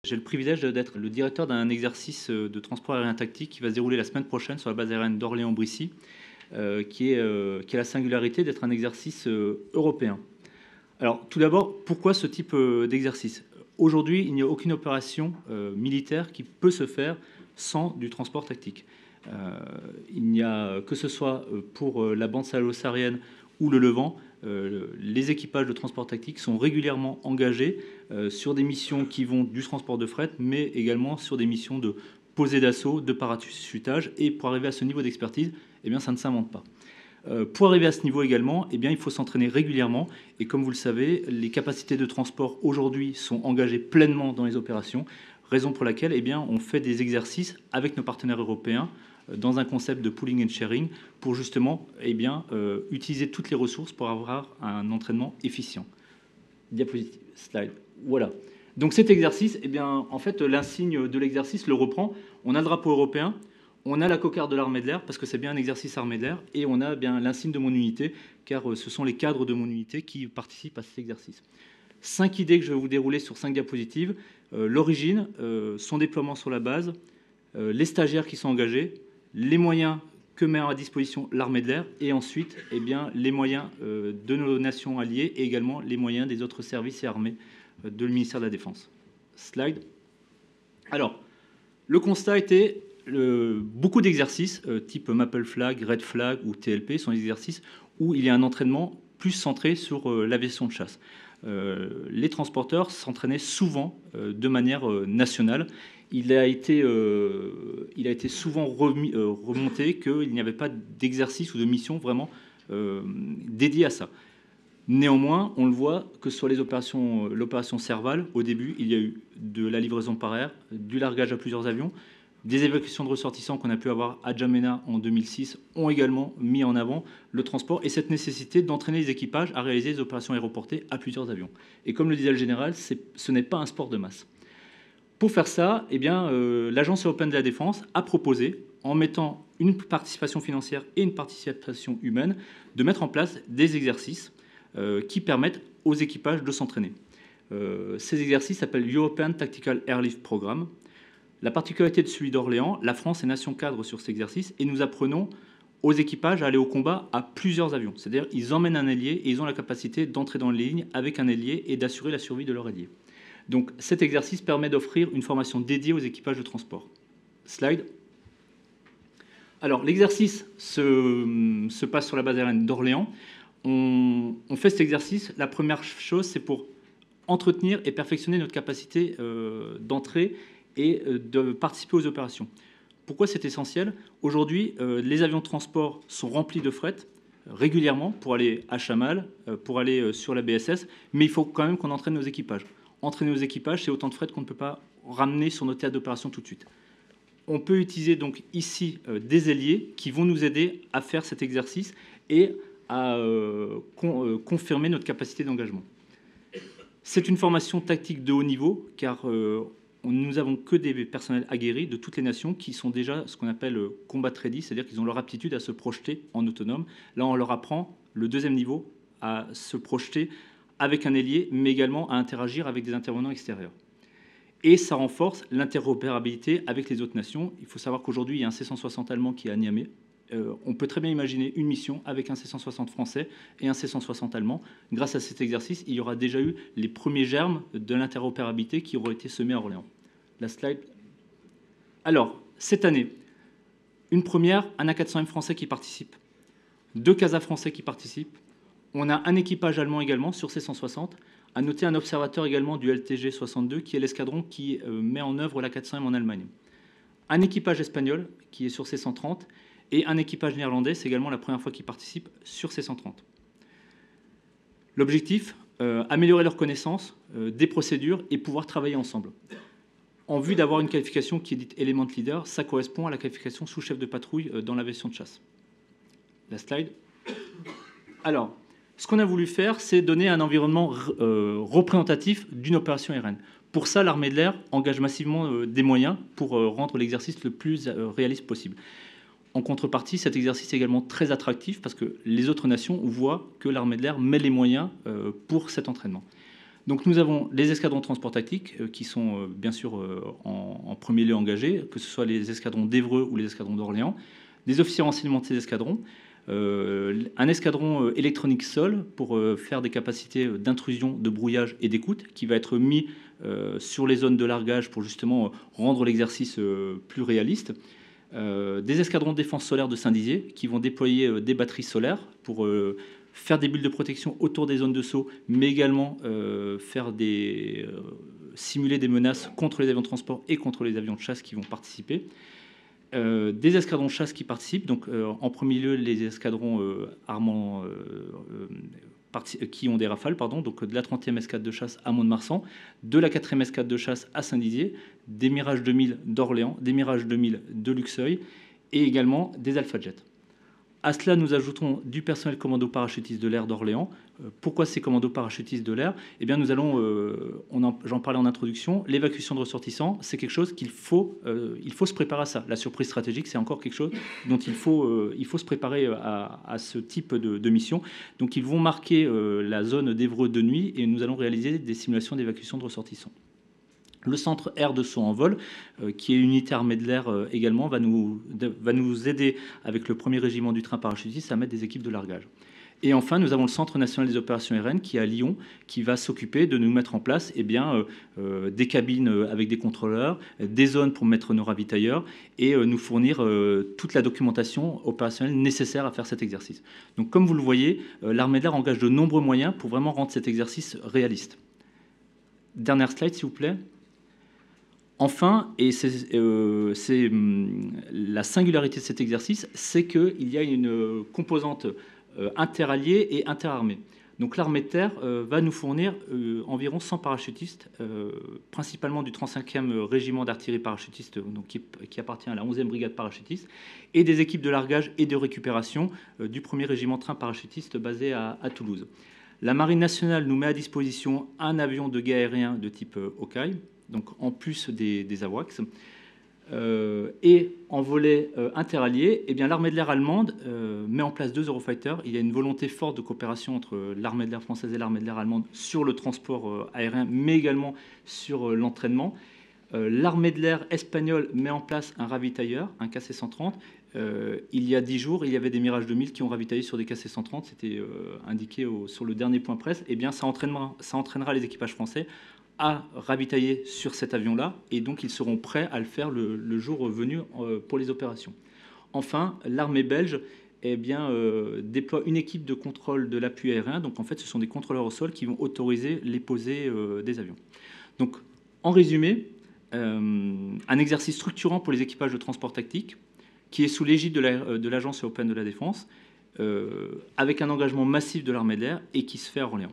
J'ai le privilège d'être le directeur d'un exercice de transport aérien tactique qui va se dérouler la semaine prochaine sur la base aérienne d'Orléans-Brissy, qui a la singularité d'être un exercice européen. Alors, tout d'abord, pourquoi ce type d'exercice? Aujourd'hui, il n'y a aucune opération militaire qui peut se faire sans du transport tactique. Il n'y a, que ce soit pour la bande sahélo-saharienne ou le Levant, les équipages de transport tactique sont régulièrement engagés sur des missions qui vont du transport de fret, mais également sur des missions de posée d'assaut, de parachutage. Et pour arriver à ce niveau d'expertise, eh bien, ça ne s'invente pas. Pour arriver à ce niveau également, eh bien, il faut s'entraîner régulièrement. Et comme vous le savez, les capacités de transport aujourd'hui sont engagées pleinement dans les opérations, raison pour laquelle eh bien, on fait des exercices avec nos partenaires européens dans un concept de pooling and sharing pour justement eh bien, utiliser toutes les ressources pour avoir un entraînement efficient. Diapositive, slide, voilà. Donc cet exercice, eh bien, en fait, l'insigne de l'exercice le reprend. On a le drapeau européen, on a la cocarde de l'armée de l'air, parce que c'est bien un exercice armée de l'air, et on a bien l'insigne de mon unité, car ce sont les cadres de mon unité qui participent à cet exercice. 5 idées que je vais vous dérouler sur 5 diapositives. L'origine, son déploiement sur la base, les stagiaires qui sont engagés, les moyens que met à disposition l'armée de l'air, et ensuite eh bien, les moyens de nos nations alliées, et également les moyens des autres services et armées de le ministère de la Défense. Slide. Alors, le constat était beaucoup d'exercices, type Maple Flag, Red Flag ou TLP, sont des exercices où il y a un entraînement plus centré sur l'aviation de chasse. Les transporteurs s'entraînaient souvent de manière nationale. Il a été souvent remonté qu'il n'y avait pas d'exercice ou de mission vraiment dédié à ça. Néanmoins, on le voit que sur l'opération Serval, au début, il y a eu de la livraison par air, du largage à plusieurs avions, des évacuations de ressortissants qu'on a pu avoir à Djamena en 2006 ont également mis en avant le transport et cette nécessité d'entraîner les équipages à réaliser des opérations aéroportées à plusieurs avions. Et comme le disait le général, ce n'est pas un sport de masse. Pour faire ça, eh bien, l'Agence européenne de la défense a proposé, en mettant une participation financière et une participation humaine, de mettre en place des exercices qui permettent aux équipages de s'entraîner. Ces exercices s'appellent European Tactical Airlift Programme. La particularité de celui d'Orléans, la France est nation cadre sur cet exercice et nous apprenons aux équipages à aller au combat à plusieurs avions. C'est-à-dire ils emmènent un ailier et ils ont la capacité d'entrer dans les lignes avec un ailier et d'assurer la survie de leur ailier. Donc cet exercice permet d'offrir une formation dédiée aux équipages de transport. Slide. Alors l'exercice se passe sur la base aérienne d'Orléans. On fait cet exercice. La première chose, c'est pour entretenir et perfectionner notre capacité d'entrée et de participer aux opérations. Pourquoi c'est essentiel? Aujourd'hui, les avions de transport sont remplis de fret régulièrement pour aller à Chamal, pour aller sur la BSS, mais il faut quand même qu'on entraîne nos équipages. Entraîner nos équipages, c'est autant de fret qu'on ne peut pas ramener sur nos théâtres d'opération tout de suite. On peut utiliser donc ici des ailiers qui vont nous aider à faire cet exercice et à confirmer notre capacité d'engagement. C'est une formation tactique de haut niveau, car nous n'avons que des personnels aguerris de toutes les nations qui sont déjà ce qu'on appelle combat ready, c'est-à-dire qu'ils ont leur aptitude à se projeter en autonome. Là, on leur apprend le deuxième niveau à se projeter avec un ailier, mais également à interagir avec des intervenants extérieurs. Et ça renforce l'interopérabilité avec les autres nations. Il faut savoir qu'aujourd'hui, il y a un C-160 allemand qui est à Niamey. On peut très bien imaginer une mission avec un C-160 français et un C-160 allemand. Grâce à cet exercice, il y aura déjà eu les premiers germes de l'interopérabilité qui auraient été semés à Orléans. La slide. Alors, cette année, une première, un A400M français qui participe, 2 CASA français qui participent. On a un équipage allemand également sur C-160. À noter un observateur également du LTG 62, qui est l'escadron qui met en œuvre l'A400M en Allemagne. Un équipage espagnol qui est sur C-130 et un équipage néerlandais, c'est également la première fois qu'ils participent sur C-130. L'objectif, améliorer leur connaissance des procédures et pouvoir travailler ensemble. En vue d'avoir une qualification qui est dite Element Leader, ça correspond à la qualification sous-chef de patrouille dans l'aviation de chasse. La slide. Alors, ce qu'on a voulu faire, c'est donner un environnement représentatif d'une opération aérienne. Pour ça, l'armée de l'air engage massivement des moyens pour rendre l'exercice le plus réaliste possible. En contrepartie, cet exercice est également très attractif parce que les autres nations voient que l'armée de l'air met les moyens pour cet entraînement. Donc nous avons les escadrons de transport tactique qui sont bien sûr en premier lieu engagés, que ce soit les escadrons d'Évreux ou les escadrons d'Orléans, des officiers de renseignement de ces escadrons, un escadron électronique sol pour faire des capacités d'intrusion, de brouillage et d'écoute qui va être mis sur les zones de largage pour justement rendre l'exercice plus réaliste. Des escadrons de défense solaire de Saint-Dizier qui vont déployer des batteries solaires pour faire des bulles de protection autour des zones de saut, mais également simuler des menaces contre les avions de transport et contre les avions de chasse qui vont participer. Des escadrons de chasse qui participent, donc en premier lieu les escadrons armants qui ont des rafales, donc de la 30e escadre de chasse à Mont-de-Marsan, de la 4e escadre de chasse à Saint-Dizier, des Mirage 2000 d'Orléans, des Mirage 2000 de Luxeuil et également des Alpha Jet. À cela, nous ajoutons du personnel commando parachutiste de l'air d'Orléans. Pourquoi ces commandos parachutistes de l'air? Eh bien, nous allons, j'en parlais en introduction, l'évacuation de ressortissants, c'est quelque chose il faut se préparer à ça. La surprise stratégique, c'est encore quelque chose dont il faut se préparer à ce type de mission. Donc, ils vont marquer la zone d'Évreux de nuit et nous allons réaliser des simulations d'évacuation de ressortissants. Le centre air de saut en vol, qui est unité armée de l'air également, va nous aider avec le 1er régiment du train parachutiste à mettre des équipes de largage. Et enfin, nous avons le Centre national des opérations aériennes qui est à Lyon, qui va s'occuper de nous mettre en place des cabines avec des contrôleurs, des zones pour mettre nos ravitailleurs et nous fournir toute la documentation opérationnelle nécessaire à faire cet exercice. Donc comme vous le voyez, l'armée de l'air engage de nombreux moyens pour vraiment rendre cet exercice réaliste. Dernière slide, s'il vous plaît. Enfin, et c'est la singularité de cet exercice, c'est qu'il y a une composante interalliée et interarmée. Donc l'armée de terre va nous fournir environ 100 parachutistes, principalement du 35e régiment d'artillerie parachutiste, donc qui appartient à la 11e brigade parachutiste, et des équipes de largage et de récupération du 1er régiment train parachutiste basé à Toulouse. La Marine nationale nous met à disposition un avion de guet aérien de type Hawkeye, donc en plus des AWACS. Et en volet interallié, eh bien, l'armée de l'air allemande met en place 2 Eurofighters. Il y a une volonté forte de coopération entre l'armée de l'air française et l'armée de l'air allemande sur le transport aérien, mais également sur l'entraînement. L'armée de l'air espagnole met en place un ravitailleur, un KC-130. Il y a 10 jours, il y avait des Mirage 2000 qui ont ravitaillé sur des KC-130. C'était indiqué sur le dernier point presse. Eh bien, ça entraînera les équipages français à ravitailler sur cet avion-là, et donc ils seront prêts à le faire le jour venu pour les opérations. Enfin, l'armée belge déploie une équipe de contrôle de l'appui aérien. Donc en fait, ce sont des contrôleurs au sol qui vont autoriser les posées des avions. Donc en résumé, un exercice structurant pour les équipages de transport tactique qui est sous l'égide de l'Agence européenne de la défense, avec un engagement massif de l'armée de l'air et qui se fait à Orléans.